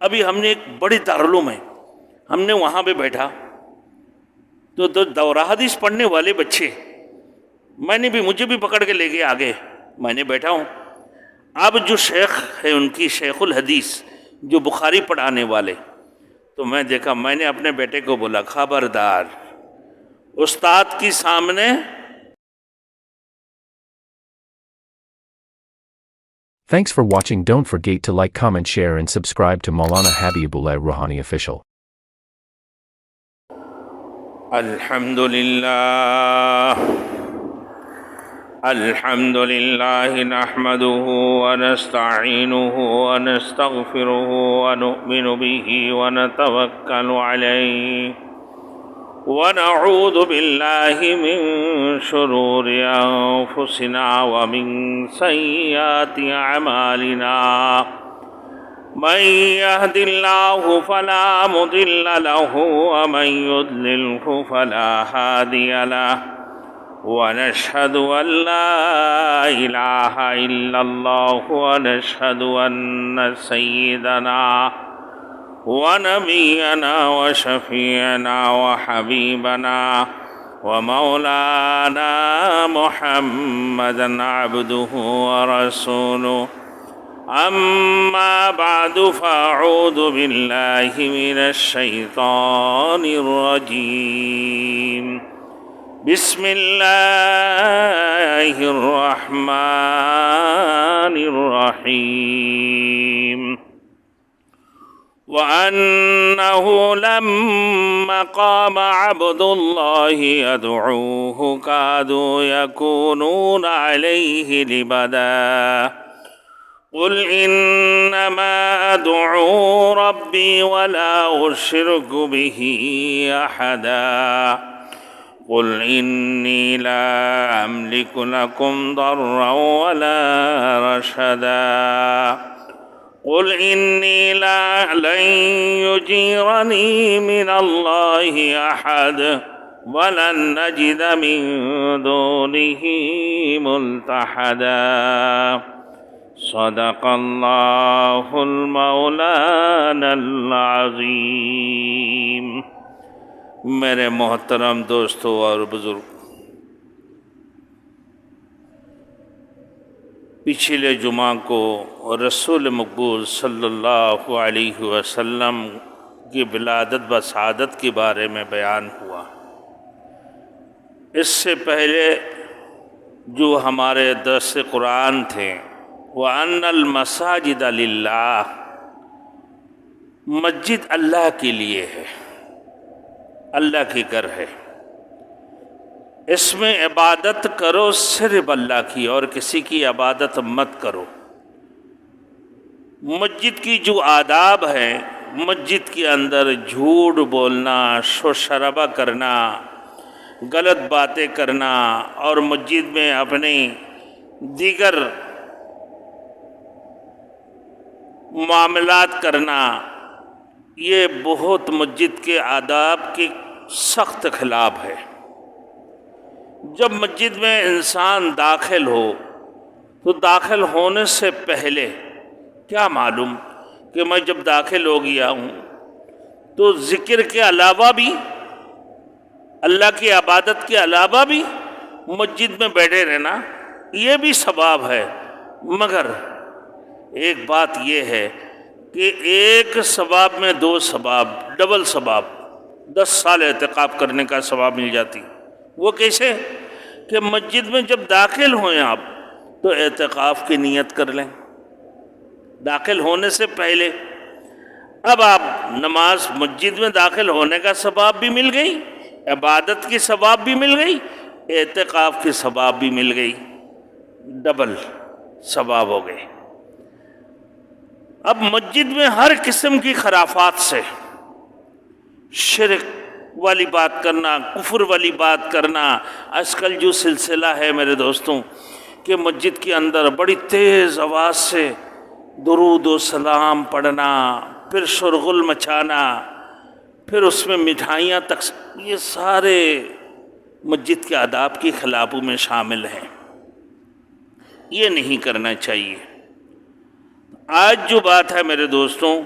ابھی ہم نے ایک بڑی دارالعلوم ہے، ہم نے وہاں پہ بیٹھا تو دورہ حدیث پڑھنے والے بچے مجھے بھی پکڑ کے لے کے آگے، میں نے بیٹھا ہوں. اب جو شیخ ہے ان کی شیخ الحدیث جو بخاری پڑھانے والے، تو میں دیکھا، میں نے اپنے بیٹے کو بولا خبردار استاد کی سامنے. Thanks for watching. Don't forget to like, comment, share and subscribe to Maulana Habibullah Rouhani Official. الحمد لله نحمده ونستعينه ونستغفره ونؤمن به ونتوكل عليه ونعوذ بالله من شرور أنفسنا ومن سيئات أعمالنا. من يهد الله فلا مضل له ومن يضلله فلا هادي له. ونشهد أن لا إله إلا الله ونشهد أن سيدنا ونبينا وشفيعنا وحبيبنا ومولانا محمدا عبده ورسوله. أما بعد فأعوذ بالله من الشيطان الرجيم. بسم الله الرحمن الرحيم. وأنه لما قام عبد الله يدعوه كادوا يكونون عليه لبدا. قل إنما أدعو ربي ولا أشرك به أحدا. قل إني لا أملك لكم ضرا ولا رشدا. قل إني لن يجيرني من الله أحد ولن نجد من دونه ملتحدا. صدق الله المولانا العظيم. میرے محترم دوستو اور بزرگ، پچھلے جمعہ کو رسول مقبول صلی اللہ علیہ وسلم کی ولادت و سعادت کے بارے میں بیان ہوا. اس سے پہلے جو ہمارے درس قرآن تھے، وَأَنَّ الْمَسَاجِدَ لِلَّهِ، مسجد اللہ کے لیے ہے، اللہ کی گھر ہے، اس میں عبادت کرو صرف اللہ کی، اور کسی کی عبادت مت کرو. مسجد کی جو آداب ہیں، مسجد کے اندر جھوٹ بولنا، شور شرابہ کرنا، غلط باتیں کرنا اور مسجد میں اپنے دیگر معاملات کرنا، یہ بہت مسجد کے آداب کے سخت خلاف ہے. جب مسجد میں انسان داخل ہو تو داخل ہونے سے پہلے کیا معلوم کہ میں جب داخل ہو گیا ہوں تو ذکر کے علاوہ بھی، اللہ کی عبادت کے علاوہ بھی مسجد میں بیٹھے رہنا یہ بھی ثواب ہے. مگر ایک بات یہ ہے کہ ایک ثواب میں دو ثواب، ڈبل ثواب، 10 سال اعتکاف کرنے کا ثواب مل جاتی. وہ کیسے؟ کہ مسجد میں جب داخل ہوئیں آپ تو اعتکاف کی نیت کر لیں داخل ہونے سے پہلے. اب آپ نماز مسجد میں داخل ہونے کا ثواب بھی مل گئی، عبادت کی ثواب بھی مل گئی، اعتکاف کی ثواب بھی مل گئی، ڈبل ثواب ہو گئے. اب مسجد میں ہر قسم کی خرافات سے، شرک والی بات کرنا، کفر والی بات کرنا، آج کل جو سلسلہ ہے میرے دوستوں کہ مسجد کے اندر بڑی تیز آواز سے درود و سلام پڑھنا، پھر شرغل مچانا، پھر اس میں مٹھائیاں یہ سارے مسجد کے آداب کی خلافوں میں شامل ہیں. یہ نہیں کرنا چاہیے. آج جو بات ہے میرے دوستوں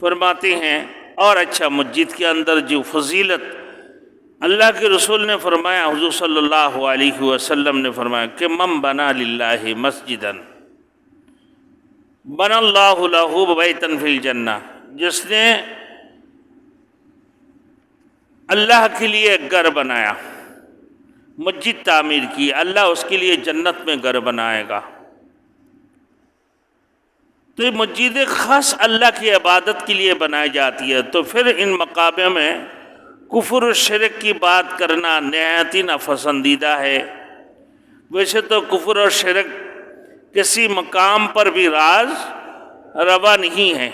فرماتے ہیں اور اچھا مسجد کے اندر جو فضیلت اللہ کے رسول نے فرمایا، حضور صلی اللہ علیہ وسلم نے فرمایا کہ من بنا للہ مسجدا بنا اللہ لہ بیتا فی الجنہ، جس نے اللہ کے لیے ایک گھر بنایا، مسجد تعمیر کی، اللہ اس کے لیے جنت میں گھر بنائے گا۔ تو یہ مسجدیں خاص اللہ کی عبادت کے لیے بنائی جاتی ہے، تو پھر ان مقاموں میں کفر و شرک کی بات کرنا نہایت ہی ناپسندیدہ ہے۔ ویسے تو کفر اور شرک کسی مقام پر بھی راز روا نہیں ہے،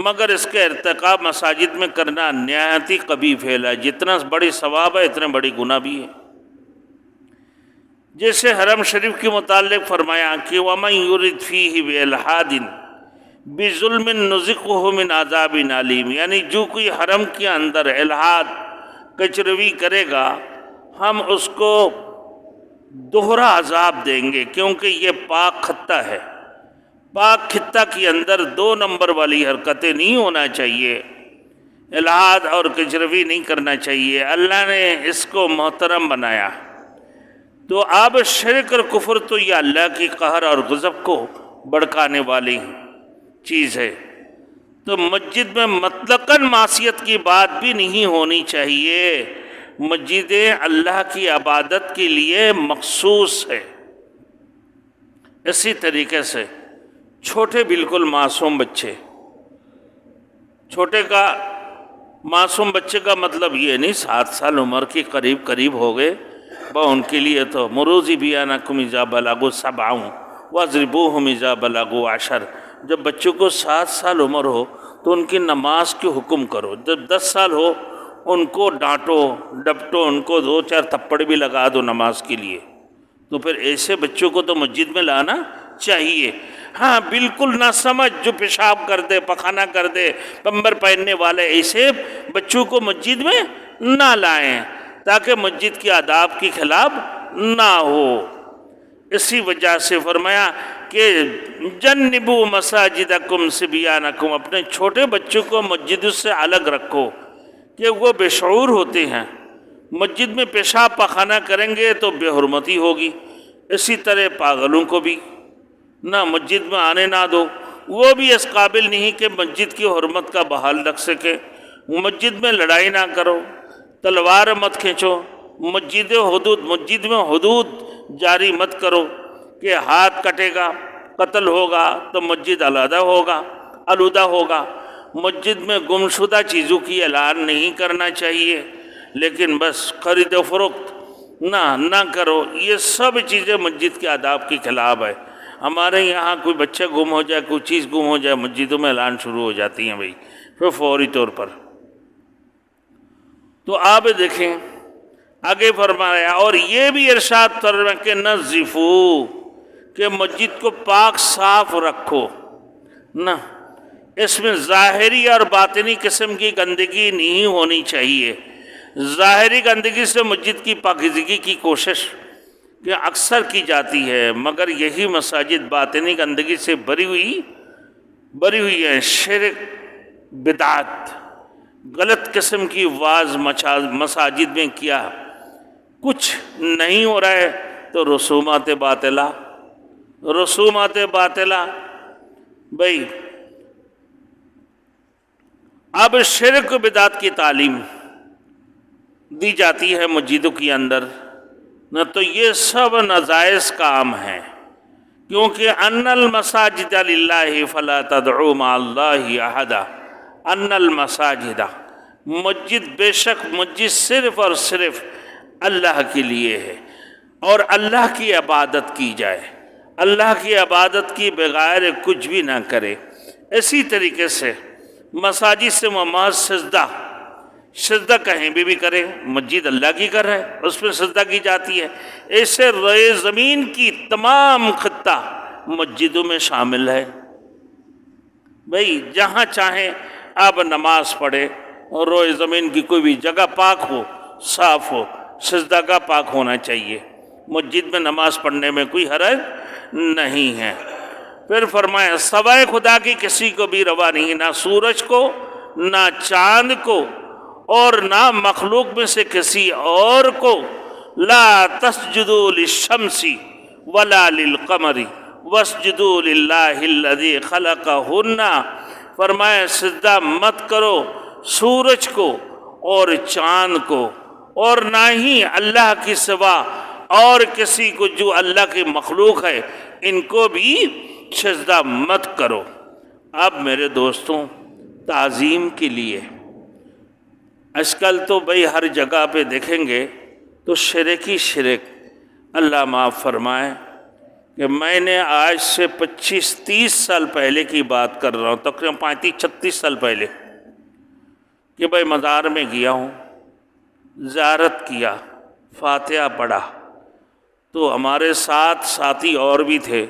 مگر اس کے ارتکاب مساجد میں کرنا نہایت ہی قبیح فعل ہے، جتنا بڑی ثواب ہے اتنے بڑی گناہ بھی ہے۔ جیسے حرم شریف کے متعلق فرمایا کہ وَمَن يُرِدْ فِيهِ بِإِلْحَادٍ بِظُلْمٍ نُذِقْهُ مِنْ عَذَابٍ عَلِيمٍ، یعنی جو کوئی حرم کے اندر الحاد کچروی کرے گا ہم اس کو دوہرا عذاب دیں گے، کیونکہ یہ پاک خطہ ہے۔ پاک خطہ کے اندر 2 نمبر والی حرکتیں نہیں ہونا چاہیے، الحاد اور کچروی نہیں کرنا چاہیے، اللہ نے اس کو محترم بنایا۔ تو اب شرک اور کفر تو یہ اللہ کی قہر اور غضب کو بھڑکانے والی چیز ہے، تو مسجد میں مطلقاً معصیت کی بات بھی نہیں ہونی چاہیے۔ مسجدیں اللہ کی عبادت کے لیے مخصوص ہے۔ اسی طریقے سے چھوٹے بالکل معصوم بچے، معصوم بچے کا مطلب یہ نہیں 7 سال عمر کے قریب ہو گئے، ان کے لیے تو مروزی بیانکم اذا بلغوا 7 واضربوہم اذا بلغوا 10۔ جب بچوں کو 7 سال عمر ہو تو ان کی نماز کے حکم کرو، جب 10 سال ہو ان کو ڈانٹو ڈپٹو، ان کو 2-4 تھپڑ بھی لگا دو نماز کے لیے۔ تو پھر ایسے بچوں کو تو مسجد میں لانا چاہیے۔ ہاں بالکل نہ سمجھ جو پیشاب کر دے، پخانہ کر دے، پمبر پہننے والے، ایسے بچوں کو مسجد میں نہ لائیں تاکہ مسجد کے آداب کے خلاف نہ ہو۔ اسی وجہ سے فرمایا کہ جنبوا مساجدکم صبیانکم، اپنے چھوٹے بچوں کو مسجد سے الگ رکھو کہ وہ بے شعور ہوتے ہیں، مسجد میں پیشاب پخانہ کریں گے تو بے حرمتی ہوگی۔ اسی طرح پاگلوں کو بھی نہ مسجد میں آنے نہ دو، وہ بھی اس قابل نہیں کہ مسجد کی حرمت کا بحال رکھ سکے۔ مسجد میں لڑائی نہ کرو، تلوار مت کھینچو، مسجد میں حدود جاری مت کرو کہ ہاتھ کٹے گا، قتل ہوگا تو مسجد آلودہ ہوگا۔ مسجد میں گمشدہ چیزوں کی اعلان نہیں کرنا چاہیے، لیکن بس خرید و فروخت نہ کرو، یہ سب چیزیں مسجد کے آداب کے خلاف ہے۔ ہمارے یہاں کوئی بچہ گم ہو جائے، کوئی چیز گم ہو جائے، مسجدوں میں اعلان شروع ہو جاتی ہیں بھائی، پھر فوری طور پر۔ تو آپ دیکھیں آگے فرمایا، اور یہ بھی ارشاد فرمایا کہ نظفو، کہ مسجد کو پاک صاف رکھو، نہ اس میں ظاہری اور باطنی قسم کی گندگی نہیں ہونی چاہیے۔ ظاہری گندگی سے مسجد کی پاکیزگی کی کوشش کہ اکثر کی جاتی ہے، مگر یہی مساجد باطنی گندگی سے بری ہوئی ہے۔ شرک، بدعت، غلط قسم کی واز مساجد میں کیا کچھ نہیں ہو رہا ہے تو رسومات باطلہ بھائی، اب شرک و بدعت کی تعلیم دی جاتی ہے مسجدوں کے اندر، نہ تو یہ سب ناجائز کام ہیں، کیونکہ ان المساجد للہ فلا تدعوا مع اللہ احدا، ان المساجد، مسجد، بے شک مسجد صرف اور صرف اللہ کے لیے ہے، اور اللہ کی عبادت کی جائے، اللہ کی عبادت کی بغیر کچھ بھی نہ کرے۔ اسی طریقے سے مساجد سے مراد سجدہ کہیں بھی کرے، مسجد اللہ کی گھر ہے، اس میں سجدہ کی جاتی ہے۔ ایسے روئے زمین کی تمام خطہ مسجدوں میں شامل ہے۔ بھائی جہاں چاہیں آپ نماز پڑھے، اور روئے زمین کی کوئی بھی جگہ پاک ہو، صاف ہو، سجدہ کا پاک ہونا چاہیے، مسجد میں نماز پڑھنے میں کوئی حرج نہیں ہے۔ پھر فرمایا سوائے خدا کی کسی کو بھی روا نہیں، نہ سورج کو، نہ چاند کو، اور نہ مخلوق میں سے کسی اور کو. لا تسجدوا للشمس ولا للقمر واسجدوا للہ الذی خلقہن. فرمایا سجدہ مت کرو سورج کو اور چاند کو، اور نہ ہی اللہ کی سوا اور کسی کو جو اللہ کی مخلوق ہے، ان کو بھی سجدہ مت کرو. اب میرے دوستوں، تعظیم کے لیے آج کل تو بھئی ہر جگہ پہ دیکھیں گے تو شرک ہی شرک. اللہ معاف فرمائے کہ میں نے آج سے 25-30 سال پہلے کی بات کر رہا ہوں، تقریباً 35-36 سال پہلے، کہ بھئی مزار میں گیا ہوں، زیارت کیا، فاتحہ پڑھا، تو ہمارے ساتھ ساتھی اور بھی تھے،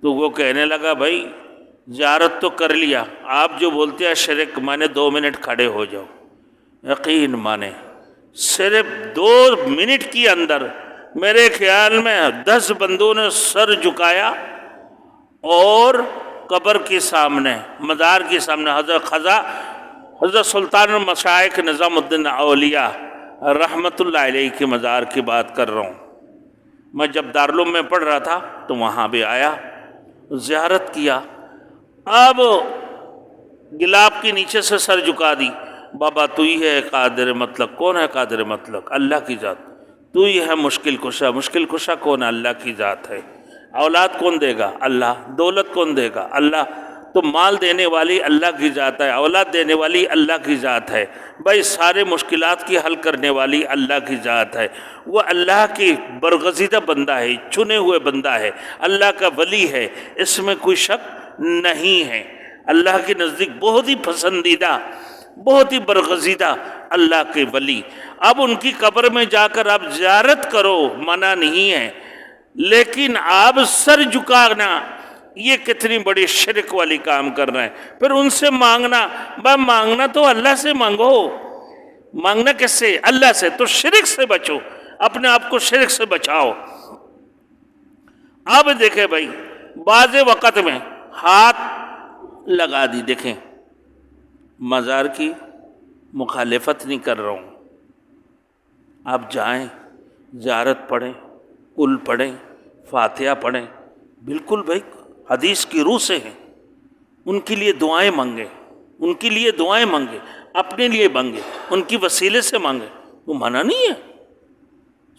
تو وہ کہنے لگا بھائی زیارت تو کر لیا، آپ جو بولتے ہیں شرک، میں نے 2 منٹ کھڑے ہو جاؤ. یقین مانے صرف 2 منٹ کے اندر میرے خیال میں 10 بندوں نے سر جھکایا، اور قبر کے سامنے، مزار کے سامنے حضرت سلطان المشائخ نظام الدین اولیاء رحمۃ اللہ علیہ کے مزار کی بات کر رہا ہوں. میں جب دارالعلوم میں پڑھ رہا تھا تو وہاں بھی آیا، زیارت کیا. اب گلاب کے نیچے سے سر جھکا دی، بابا تو ہی ہے قادر مطلق. کون ہے قادر مطلق؟ اللہ کی ذات. تو ہی ہے مشکل کشا. مشکل کشا کون ہے؟ اللہ کی ذات ہے. اولاد کون دے گا؟ اللہ. دولت کون دے گا؟ اللہ. تو مال دینے والی اللہ کی ذات ہے، اولاد دینے والی اللہ کی ذات ہے. بھائی سارے مشکلات کی حل کرنے والی اللہ کی ذات ہے. وہ اللہ کی برگزیدہ بندہ ہے، چنے ہوئے بندہ ہے، اللہ کا ولی ہے، اس میں کوئی شک نہیں ہے. اللہ کے نزدیک بہت ہی پسندیدہ، بہت ہی برگزیدہ اللہ کے ولی. اب ان کی قبر میں جا کر آپ زیارت کرو، منع نہیں ہے، لیکن آپ سر جھکانا یہ کتنی بڑی شرک والی کام کر رہے ہیں. پھر ان سے مانگنا، مانگنا تو اللہ سے مانگو. مانگنا کس سے؟ اللہ سے. تو شرک سے بچو، اپنے آپ کو شرک سے بچاؤ. اب دیکھیں بھائی، بعض وقت میں ہاتھ لگا دی. دیکھیں مزار کی مخالفت نہیں کر رہا ہوں، آپ جائیں زیارت پڑھیں، کل پڑھیں، فاتحہ پڑھیں، بالکل بھائی حدیث کی روح سے ہیں. ان کے لیے دعائیں مانگیں، ان کے لیے دعائیں مانگیں، اپنے لیے مانگیں، ان کی وسیلے سے مانگیں. وہ منع نہیں ہے.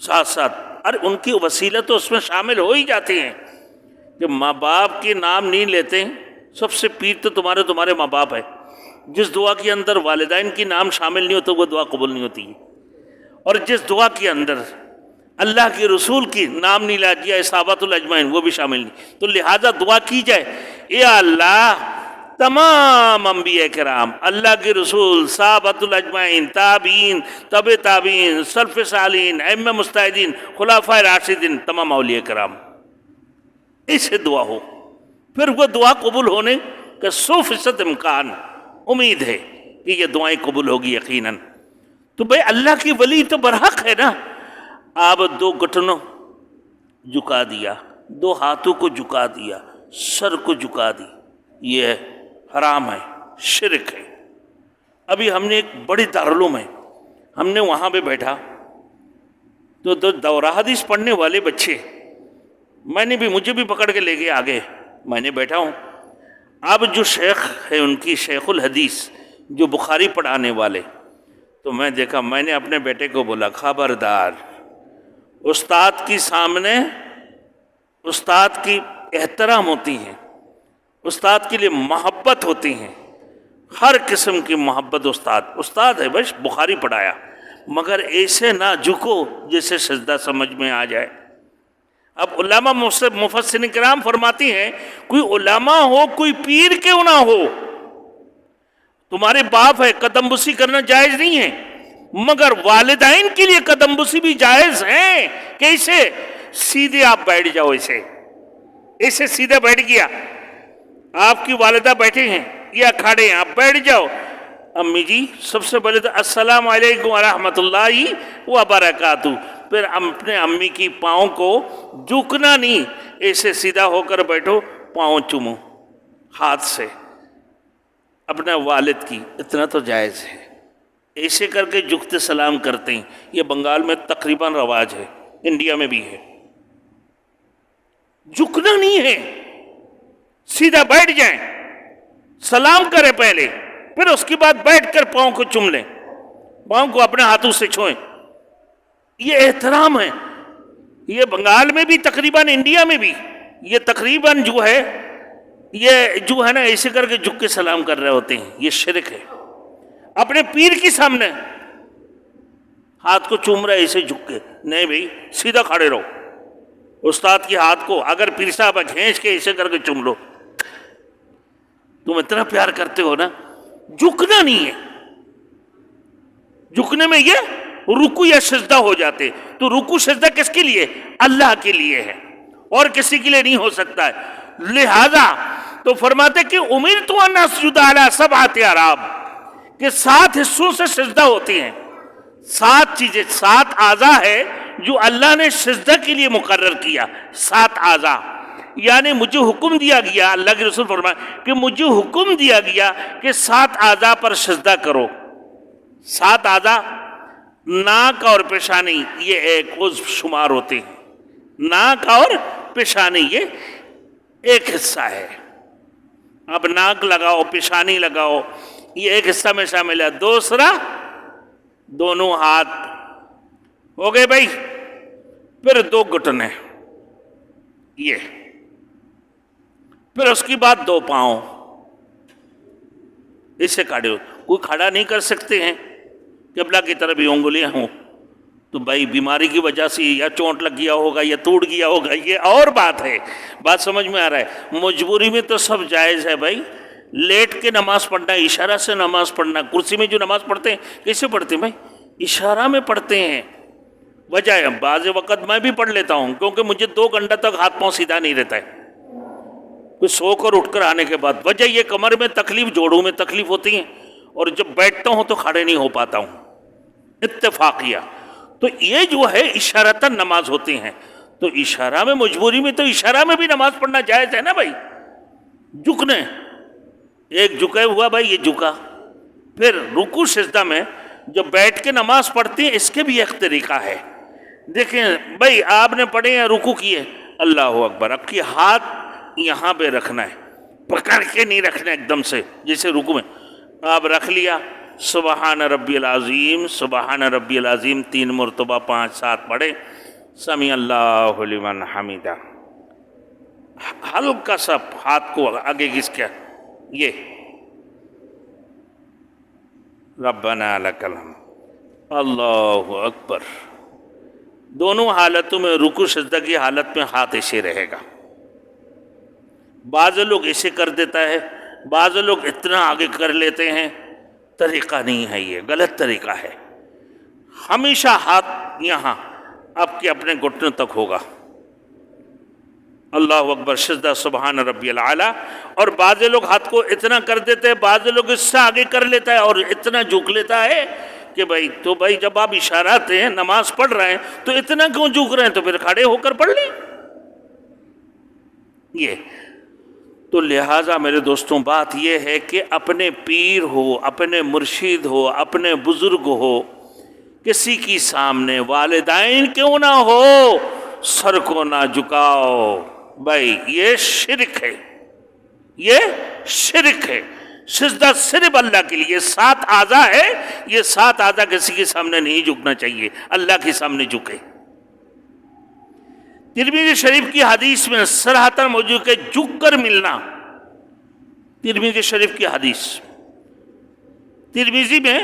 ساتھ ساتھ ارے ان کی وسیلہ تو اس میں شامل ہو ہی جاتے ہیں. جب ماں باپ کے نام نہیں لیتے، سب سے پیر تو تمہارے ماں باپ ہے. جس دعا کے اندر والدین کی نام شامل نہیں ہوتا وہ دعا قبول نہیں ہوتی ہے، اور جس دعا کے اندر اللہ کے رسول کی نام نہیں لا دیا صحابۃ الاجمعین وہ بھی شامل نہیں. تو لہذا دعا کی جائے، اے اللہ تمام انبیاء کرام، اللہ کے رسول، صحابۃ الاجمعین، تابعین، تبع تابعین، سلف صالحین، ائمہ مجتہدین، خلفائے راشدین، تمام اولیاء کرام، اسے دعا ہو. پھر وہ دعا قبول ہونے کا 100% امکان، امید ہے کہ یہ دعائیں قبول ہوگی یقیناً. تو بھائی اللہ کی ولی تو برحق ہے نا. آپ 2 گھٹنوں جھکا دیا، 2 ہاتھوں کو جھکا دیا، سر کو جھکا دی، یہ حرام ہے، شرک ہے. ابھی ہم نے ایک بڑی دارالعلوم ہے، ہم نے وہاں پہ بیٹھا تو 2 دورہ حدیث پڑھنے والے بچے، مجھے بھی پکڑ کے لے گئے آگے، میں نے بیٹھا ہوں. اب جو شیخ ہے ان کی شیخ الحدیث جو بخاری پڑھانے والے، تو میں دیکھا، میں نے اپنے بیٹے کو بولا خبردار، استاد کی سامنے استاد کی احترام ہوتی ہے، استاد کے لیے محبت ہوتی ہے، ہر قسم کی محبت. استاد ہے، بس بخاری پڑھایا، مگر ایسے نہ جھکو جیسے سجدہ سمجھ میں آ جائے. اب علماء مفسرین کرام فرماتی ہیں، کوئی علماء ہو، کوئی پیر کیوں نہ ہو، تمہارے باپ ہے، قدم بوسی کرنا جائز نہیں ہے، مگر والدین کے لیے قدم بوسی بھی جائز ہیں. کیسے؟ سیدھے آپ بیٹھ جاؤ، ایسے سیدھے بیٹھ گیا، آپ کی والدہ بیٹھے ہیں یا کھڑے ہیں، آپ بیٹھ جاؤ. امی جی سب سے پہلے تو السلام علیکم ورحمۃ اللہ وبرکاتہ. پھر اپنے امی کی پاؤں کو جھکنا نہیں، ایسے سیدھا ہو کر بیٹھو، پاؤں چومو ہاتھ سے اپنے والد کی، اتنا تو جائز ہے. ایسے کر کے جھکتے سلام کرتے ہیں. یہ بنگال میں تقریباً رواج ہے، انڈیا میں بھی ہے. جھکنا نہیں ہے، سیدھا بیٹھ جائیں، سلام کریں پہلے، پھر اس کے بعد بیٹھ کر پاؤں کو چوم لیں، پاؤں کو اپنے ہاتھوں سے چھوئیں. یہ احترام ہے. یہ بنگال میں بھی تقریباً انڈیا میں بھی یہ تقریباً جو ہے نا ایسے کر کے جھک کے سلام کر رہے ہوتے ہیں. یہ شرک ہے. اپنے پیر کے سامنے ہاتھ کو چوم رہے ایسے جھک کے، نہیں بھائی سیدھا کھڑے رہو. استاد کے ہاتھ کو اگر پیر صاحب کھینچ کے ایسے کر کے چوم لو. تم اتنا پیار کرتے ہو نا. جھکنا نہیں ہے. جھکنے میں یہ رکو یا سجدہ ہو جاتے. تو رکو سجدہ کس کے لیے؟ اللہ کے لیے ہے، اور کسی کے لیے نہیں ہو سکتا ہے. لہذا تو فرماتے کہ امرت ان اسجد علی سبعۃ اعراب، کہ 7 حصوں سے سجدہ ہوتے ہیں. 7 چیزیں، 7 اعضاء ہے جو اللہ نے سجدہ کے لیے مقرر کیا. 7 اعضاء یعنی مجھے حکم دیا گیا، اللہ کے رسول فرمائے کہ مجھے حکم دیا گیا کہ 7 اعضاء پر سجدہ کرو. 7 اعضاء، ناک اور پیشانی یہ ایک عضو شمار ہوتے ہیں. ناک اور پیشانی یہ ایک حصہ ہے. اب ناک لگاؤ، پیشانی لگاؤ، یہ ایک حصہ میں شامل ہے. دوسرا دونوں ہاتھ ہو گئے بھائی. پھر 2 گھٹنے، یہ پھر اس کی بعد 2 پاؤں. اسے کھڑے ہو. کوئی کھڑا نہیں کر سکتے ہیں قبلہ کی طرف بھی انگلیاں ہوں تو بھائی بیماری کی وجہ سے یا چوٹ لگ گیا ہوگا یا ٹوٹ گیا ہوگا، یہ اور بات ہے. بات سمجھ میں آ رہا ہے؟ مجبوری میں تو سب جائز ہے بھائی. لیٹ کے نماز پڑھنا، اشارہ سے نماز پڑھنا. کرسی میں جو نماز پڑھتے ہیں کیسے پڑھتے ہیں بھائی؟ اشارہ میں پڑھتے ہیں. وجہ ہے بعض وقت میں بھی پڑھ لیتا ہوں کیونکہ مجھے 2 گھنٹہ تک ہاتھ پاؤں سیدھا نہیں رہتا ہے کوئی سو کر اٹھ کر آنے کے بعد. وجہ یہ کمر میں تکلیف، جوڑوں میں تکلیف ہوتی ہیں، اور جب بیٹھتا ہوں تو کھڑے نہیں ہو پاتا ہوں. اتفاقیہ. تو یہ جو ہے اشارتاً نماز ہوتے ہیں. تو اشارہ میں، مجبوری میں تو اشارہ میں بھی نماز پڑھنا جائز ہے نا بھائی. جھکنے، ایک جھکے ہوا بھائی، یہ جھکا. پھر رکوع سجدہ میں جب بیٹھ کے نماز پڑھتے ہیں اس کے بھی ایک طریقہ ہے. دیکھیں بھائی، آپ نے پڑھے ہیں، رکوع کیے، اللہ اکبر، اب کی ہاتھ یہاں پہ رکھنا ہے، پکڑ کے نہیں رکھنا ایک دم سے جیسے رکوع میں. آپ رکھ لیا، سبحان ربی العظیم، سبحان ربی العظیم 3 مرتبہ 5 7 پڑھے، سمیع اللہ لمن حمیدہ. ہلکا سا ہاتھ کو آگے گھس کیا، یہ ربنا لک الحمد، اللہ اکبر. دونوں حالتوں میں، رکوع سجدہ کی حالت میں ہاتھ ایسے رہے گا. بعض لوگ ایسے کر دیتا ہے، بعض لوگ اتنا آگے کر لیتے ہیں. طریقہ نہیں ہے، یہ غلط طریقہ ہے. ہمیشہ ہاتھ یہاں آپ کے اپنے گھٹنوں تک ہوگا. اللہ اکبر، سجدہ سبحان ربی الاعلیٰ. اور بعض لوگ ہاتھ کو اتنا کر دیتے ہیں، بعض لوگ اس سے آگے کر لیتا ہے اور اتنا جھک لیتا ہے کہ بھائی، تو بھائی جب آپ اشارات ہیں، نماز پڑھ رہے ہیں تو اتنا کیوں جھک رہے ہیں؟ تو پھر کھڑے ہو کر پڑھ لیں. یہ تو لہٰذا میرے دوستوں بات یہ ہے کہ اپنے پیر ہو، اپنے مرشد ہو، اپنے بزرگ ہو، کسی کی سامنے، والدین کیوں نہ ہو، سر کو نہ جھکاؤ. بھائی یہ شرک ہے، یہ شرک ہے. سجدہ صرف اللہ کے لیے. 7 اعضاء ہے، یہ 7 اعضاء کسی کے سامنے نہیں جھکنا چاہیے، اللہ کے سامنے جھکے. ترمذی شریف کی حدیث میں صراحتاً موجود ہے جھک کر ملنا. ترمذی شریف کی حدیث، ترمذی میں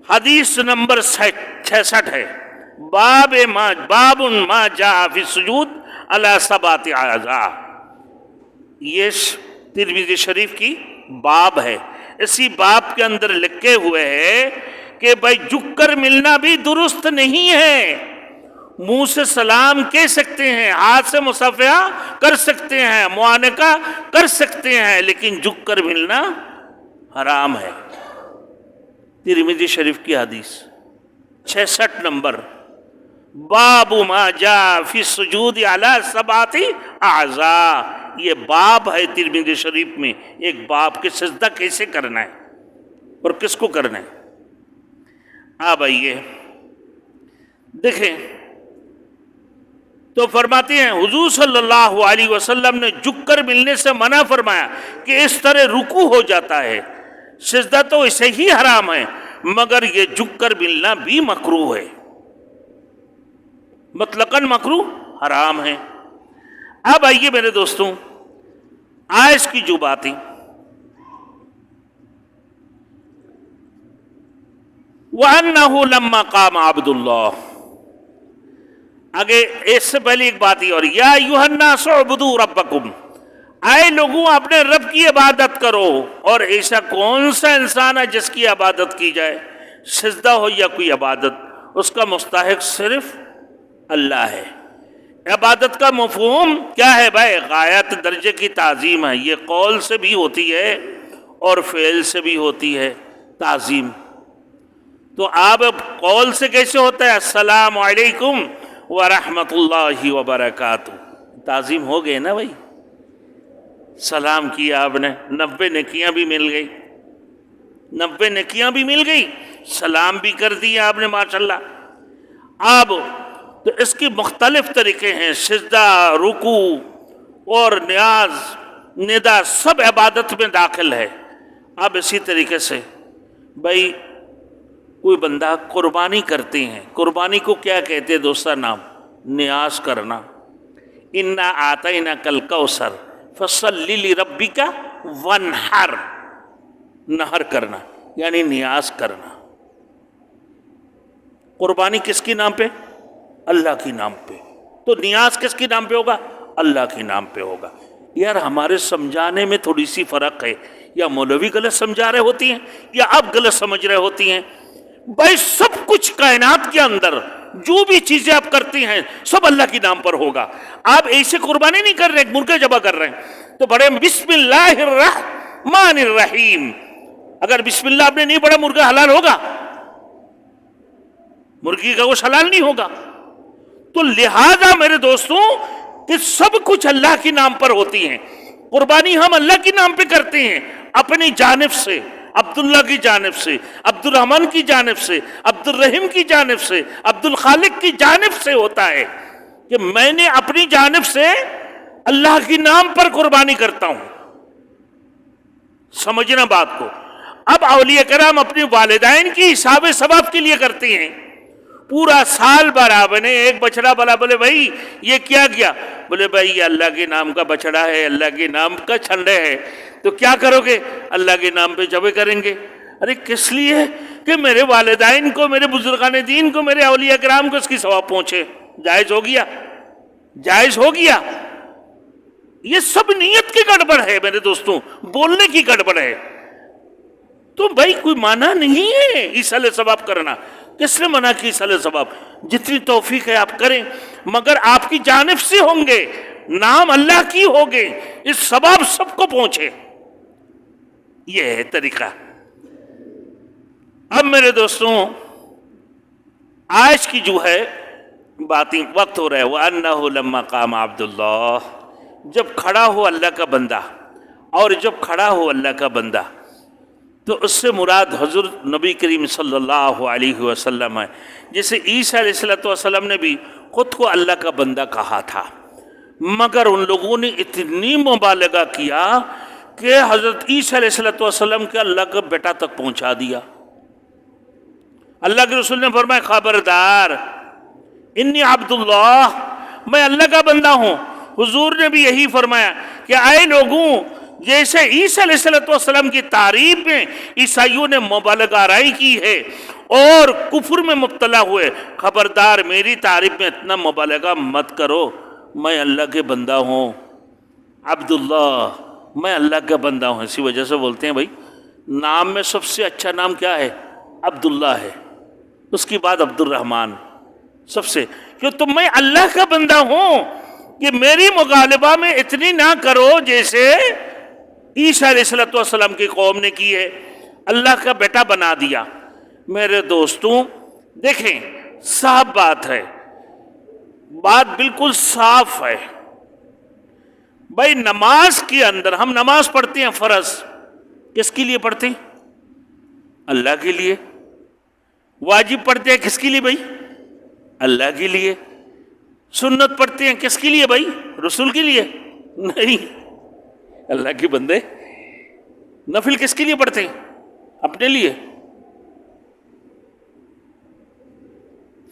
حدیث نمبر 66 ہے. باب ما جاء فی السجود علی 7 اعضاء. یہ ترمذی شریف کی باب ہے. اسی باب کے اندر لکھے ہوئے ہے کہ بھائی جھک کر ملنا بھی درست نہیں ہے. منہ سے سلام کہہ سکتے ہیں، ہاتھ سے مصافحہ کر سکتے ہیں، معانقہ کر سکتے ہیں، لیکن جھک کر ملنا حرام ہے. ترمذی شریف کی حدیث 66 نمبر، باب ما جاء فی السجود علی 7 اعضاء. یہ باب ہے ترمذی شریف میں، ایک باب کہ سجدہ کیسے کرنا ہے اور کس کو کرنا ہے۔ اب آئیے دیکھیں، تو فرماتے ہیں حضور صلی اللہ علیہ وسلم نے جھک کر ملنے سے منع فرمایا کہ اس طرح رکوع ہو جاتا ہے، سجدہ تو اسے ہی حرام ہے مگر یہ جھک کر ملنا بھی مکروہ ہے، مطلقاً مکروہ حرام ہے۔ اب آئیے میرے دوستوں، آج کی جو باتیں، وَأَنَّهُ لَمَّا قَامَ عَبْدُ اللَّهِ، آگے اس سے پہلے ایک بات ہی اور، یا ایھا الناس اعبدوا ربکم، اے لوگوں اپنے رب کی عبادت کرو، اور ایسا کون سا انسان ہے جس کی عبادت کی جائے، سجدہ ہو یا کوئی عبادت، اس کا مستحق صرف اللہ ہے۔ عبادت کا مفہوم کیا ہے بھائی؟ غایت درجے کی تعظیم ہے، یہ قول سے بھی ہوتی ہے اور فعل سے بھی ہوتی ہے تعظیم۔ تو آپ قول سے کیسے ہوتا ہے؟ السلام علیکم ورحمۃ اللہ وبرکاتہ، تعظیم ہو گئے نا بھائی، سلام کیا آپ نے، 90 نیکیاں بھی مل گئی، 90 نیکیاں بھی مل گئی، سلام بھی کر دیا آپ نے ماشاءاللہ۔ اب تو اس کی مختلف طریقے ہیں، سجدہ، رکوع اور نیاز، ندا، سب عبادت میں داخل ہے۔ اب اسی طریقے سے بھائی کوئی بندہ قربانی کرتے ہیں، قربانی کو کیا کہتے ہیں دوستہ نام؟ نیاز کرنا۔ انا اعطیناک الکوثر فصلی لربک وانحر، نہر کرنا یعنی نیاز کرنا۔ قربانی کس کے نام پہ؟ اللہ کے نام پہ۔ تو نیاز کس کے نام پہ ہوگا؟ اللہ کے نام پہ ہوگا۔ یار ہمارے سمجھانے میں تھوڑی سی فرق ہے، یا مولوی غلط سمجھا رہے ہوتی ہیں یا آپ غلط سمجھ رہے ہوتی ہیں۔ بھائی سب کچھ کائنات کے اندر جو بھی چیزیں آپ کرتی ہیں سب اللہ کے نام پر ہوگا۔ آپ ایسے قربانی نہیں کر رہے، ایک مرغے ذبح کر رہے ہیں تو بڑے بسم اللہ الرحمن الرحیم، اگر بسم اللہ آپ نے نہیں پڑھا مرغا حلال ہوگا؟ مرغی کا گوشت حلال نہیں ہوگا۔ تو لہذا میرے دوستوں کہ سب کچھ اللہ کے نام پر ہوتی ہیں، قربانی ہم اللہ کے نام پہ کرتے ہیں، اپنی جانب سے، عبداللہ کی جانب سے، عبد الرحمن کی جانب سے، عبد الرحیم کی جانب سے، عبد الخالق کی جانب سے ہوتا ہے کہ میں نے اپنی جانب سے اللہ کے نام پر قربانی کرتا ہوں۔ سمجھنا بات کو۔ اب اولیاء کرام اپنی والدین کی حساب ثواب کے لیے کرتے ہیں، پورا سال بھر آپ نے ایک بچڑا بلا، بولے بھائی یہ کیا کیا؟ بولے بھائی یہ اللہ کے نام کا بچڑا ہے، اللہ کے نام کا چھنڈے ہے، تو کیا کرو گے؟ اللہ کے نام پہ ذبح کریں گے۔ ارے کس لیے؟ کہ میرے والدین کو، میرے بزرگان دین کو، میرے اولیاء کرام کو اس کی ثواب پہنچے۔ جائز ہو گیا؟ جائز ہو گیا؟ یہ سب نیت کی گڑبڑ ہے میرے دوستوں، بولنے کی گڑبڑ ہے۔ تو بھائی کوئی معنی نہیں ہے ایصال ثواب کرنا۔ کس نے منع کی ایصال ثواب؟ جتنی توفیق ہے آپ کریں، مگر آپ کی جانب سے ہوں گے، نام اللہ کی ہوگے، اس ثواب سب کو پہنچے۔ یہ ہے طریقہ۔ اب میرے دوستوں آج کی جو ہے باتیں، وقت ہو رہا ہے، وَأَنَّهُ لَمَّا قَامَ عَبْدُ اللَّهِ، جب کھڑا ہو اللہ کا بندہ، اور جب کھڑا ہو اللہ کا بندہ تو اس سے مراد حضرت نبی کریم صلی اللہ علیہ وسلم ہے۔ جیسے عیسیٰ علیہ السلام نے بھی خود کو اللہ کا بندہ کہا تھا، مگر ان لوگوں نے اتنی مبالغہ کیا کہ حضرت عیسیٰ علیہ السلام کے اللہ کا بیٹا تک پہنچا دیا۔ اللہ کے رسول نے فرمایا خبردار، انی عبداللہ، میں اللہ کا بندہ ہوں۔ حضور نے بھی یہی فرمایا کہ اے لوگوں، جیسے عیسیٰ علیہ السلام کی تعریف میں عیسائیوں نے مبالغہ آرائی کی ہے اور کفر میں مبتلا ہوئے، خبردار میری تعریف میں اتنا مبالغہ مت کرو، میں اللہ کے بندہ ہوں، عبداللہ، میں اللہ کا بندہ ہوں۔ اسی وجہ سے بولتے ہیں بھائی نام میں سب سے اچھا نام کیا ہے؟ عبداللہ ہے، اس کی بعد عبد الرحمن سب سے، کہ تم میں اللہ کا بندہ ہوں کہ میری مغالبہ میں اتنی نہ کرو جیسے عیسیٰ علیہ السلام کی قوم نے کی ہے، اللہ کا بیٹا بنا دیا۔ میرے دوستوں دیکھیں صاف بات ہے، بات بالکل صاف ہے بھائی نماز کے اندر ہم نماز پڑھتے ہیں فرض، کس کے لیے پڑھتے ہیں؟ اللہ کے لیے۔ واجب پڑھتے ہیں کس کے لیے بھائی؟ اللہ کے لیے۔ سنت پڑھتے ہیں کس کے لیے بھائی؟ رسول کے لیے؟ نہیں، اللہ کے بندے۔ نفل کس کے لیے پڑھتے ہیں؟ اپنے لیے۔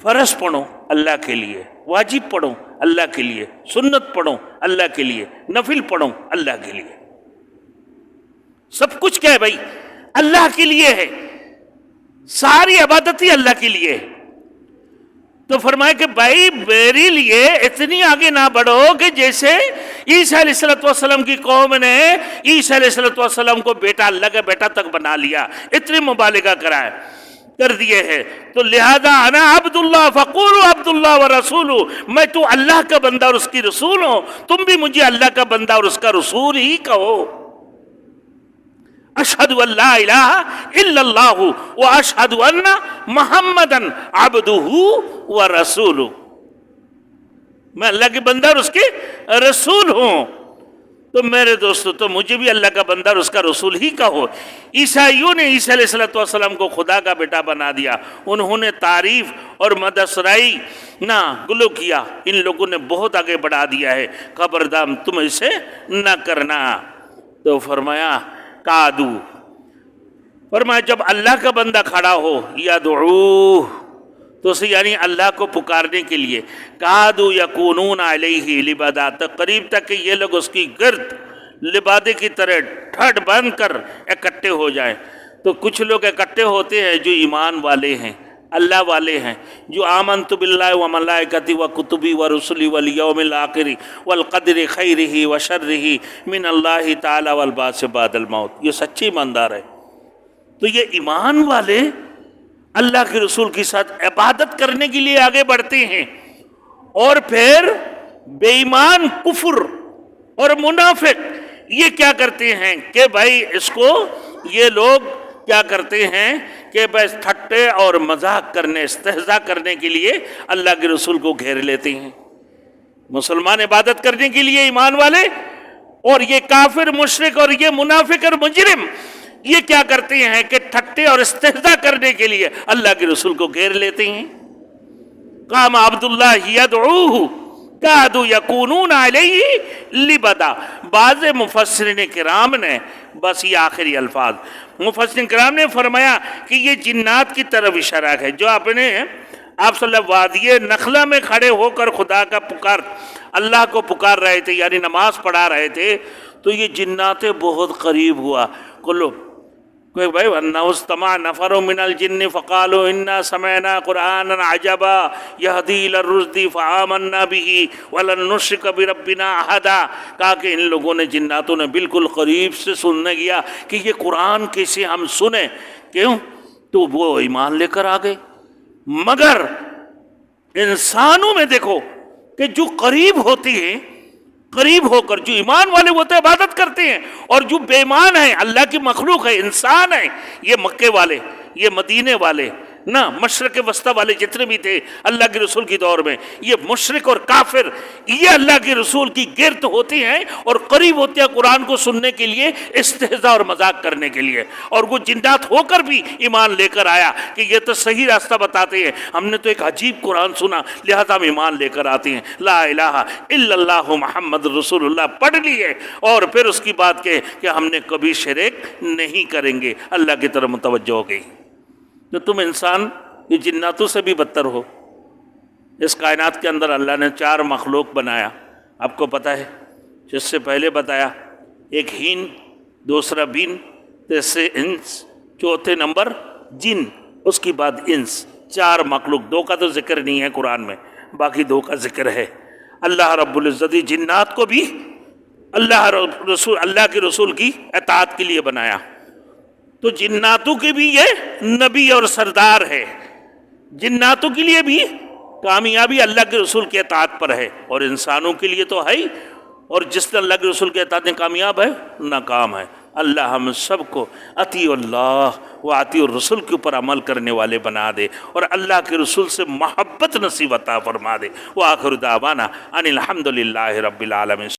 فرض پڑھو اللہ کے لیے، واجب پڑھو اللہ کے لیے، سنت پڑھو اللہ کے لیے، نفل پڑھو اللہ کے لیے۔ سب کچھ کیا ہے بھائی؟ اللہ کے لیے ہے، ساری عبادت ہی اللہ کے لیے ہے۔ تو فرمایا کہ بھائی میرے لیے اتنی آگے نہ بڑھو کہ جیسے عیسیٰ علیہ السلام کی قوم نے عیسیٰ علیہ السلام کو بیٹا، اللہ کا بیٹا تک بنا لیا، اتنی مبالغہ کر دیے ہیں۔ تو لہذا انا عبداللہ فقولوا عبداللہ ورسول، میں تو اللہ کا بندہ اور اس کی رسول ہوں، تم بھی مجھے اللہ کا بندہ اور اس کا رسول ہی کہو۔ اشہد ان لا الہ الا اللہ واشہد ان محمدا عبدہ ورسولہ، میں اللہ کے بندہ اور اس کے رسول ہوں۔ تو میرے دوستو تو مجھے بھی اللہ کا بندہ اور اس کا رسول ہی کہو۔ عیسائیوں نے عیسیٰ علیہ السلام کو خدا کا بیٹا بنا دیا، انہوں نے تعریف اور مدثرائی نہ گلو کیا، ان لوگوں نے بہت آگے بڑھا دیا ہے، خبردار تم اسے نہ کرنا۔ تو فرمایا قادو، فرمایا جب اللہ کا بندہ کھڑا ہو یدعوہ، تو اسے یعنی اللہ کو پکارنے کے لیے، قادو یکونون علیہ لبدا، قریب تک کہ یہ لوگ اس کی گرد لبادے کی طرح ٹھڈ بند کر اکٹھے ہو جائیں۔ تو کچھ لوگ اکٹھے ہوتے ہیں جو ایمان والے ہیں، اللہ والے ہیں، جو آمنت باللہ وملائکتہ وکتبہ ورسلہ والیوم الآخر والقدر خیرہ وشرہ من اللہ تعالی والبعث بعد الموت، یہ سچے ایماندار ہے۔ تو یہ ایمان والے اللہ کے رسول کے ساتھ عبادت کرنے کے لیے آگے بڑھتے ہیں، اور پھر بے ایمان، کفر اور منافق یہ کیا کرتے ہیں کہ بھائی اس کو یہ لوگ کیا کرتے ہیں کہ بس ٹھٹے اور مذاق کرنے، استہزاء کرنے کے لیے اللہ کے رسول کو گھیر لیتے ہیں۔ مسلمان عبادت کرنے کے لیے ایمان والے، اور یہ کافر، مشرک اور یہ منافق اور مجرم یہ کیا کرتے ہیں کہ ٹھٹے اور استہزاء کرنے کے لیے اللہ کے رسول کو گھیر لیتے ہیں۔ قام عبداللہ یدعوہ قادوا یکونون علیہ لبدا۔ بعض مفسرین کرام نے بس یہ آخری الفاظ، مفسرین کرام نے فرمایا کہ یہ جنات کی طرف اشارہ ہے، جو اپنے آپ صلی اللہ وادی نخلا میں کھڑے ہو کر خدا کا اللہ کو پکار رہے تھے، یعنی نماز پڑھا رہے تھے، تو یہ جنات بہت قریب ہوا۔ کلو کہ بھائی وَأَنَّهُ اسْتَمَعَ نَفَرٌ مِّنَ الْجِنِّ فَقَالُوا إِنَّا سَمِعْنَا قُرْآنًا عَجَبًا يَهْدِي إِلَى الرُّشْدِ فَآمَنَّا بِهِ وَلَن نُّشْرِكَ بِرَبِّنَا أَحَدًا، کہا کہ ان لوگوں نے، جناتوں نے بالکل قریب سے سننے گیا کہ یہ قرآن کیسے ہم سنیں، کیوں؟ تو وہ ایمان لے کر آ گئے۔ مگر انسانوں میں دیکھو کہ جو قریب ہوتی ہیں، قریب ہو کر جو ایمان والے وہ تو عبادت کرتے ہیں، اور جو بے ایمان ہیں، اللہ کی مخلوق ہے، انسان ہیں، یہ مکے والے، یہ مدینے والے، نہ مشرق وسطی والے جتنے بھی تھے اللہ کے رسول کی دور میں، یہ مشرک اور کافر یہ اللہ کے رسول کی گرد ہوتے ہیں اور قریب ہوتے ہیں قرآن کو سننے کے لیے، استہزاء اور مذاق کرنے کے لیے۔ اور وہ جنات ہو کر بھی ایمان لے کر آیا کہ یہ تو صحیح راستہ بتاتے ہیں، ہم نے تو ایک عجیب قرآن سنا لہذا ہم ایمان لے کر آتے ہیں، لا الہ الا اللہ محمد رسول اللہ پڑھ لیے، اور پھر اس کی بات کہ ہم نے کبھی شرک نہیں کریں گے، اللہ کی طرف متوجہ ہو گئی۔ تو تم انسان یہ جناتوں سے بھی بدتر ہو۔ اس کائنات کے اندر اللہ نے 4 مخلوق بنایا، آپ کو پتہ ہے، جس سے پہلے بتایا ایک ہین، دوسرا بین، تیسرے انس، چوتھے نمبر جن، اس کی بعد انس، 4 مخلوق۔ 2 کا تو ذکر نہیں ہے قرآن میں، باقی 2 کا ذکر ہے۔ اللہ رب العزت جنات کو بھی اللہ کے رسول کی اطاعت کے لیے بنایا، تو جناتوں کے بھی یہ نبی اور سردار ہے، جناتوں کے لیے بھی کامیابی اللہ کے رسول کے اطاعت پر ہے، اور انسانوں کے لیے تو ہے ہی، اور جس نے اللہ کے رسول کے اطاعت میں کامیاب ہے ناکام ہے۔ اللہ ہم سب کو اطیع اللہ و اطیع الرسول کے اوپر عمل کرنے والے بنا دے، اور اللہ کے رسول سے محبت نصیب عطا فرما دے۔ وآخر دعوانا ان الحمد للہ رب العالمین۔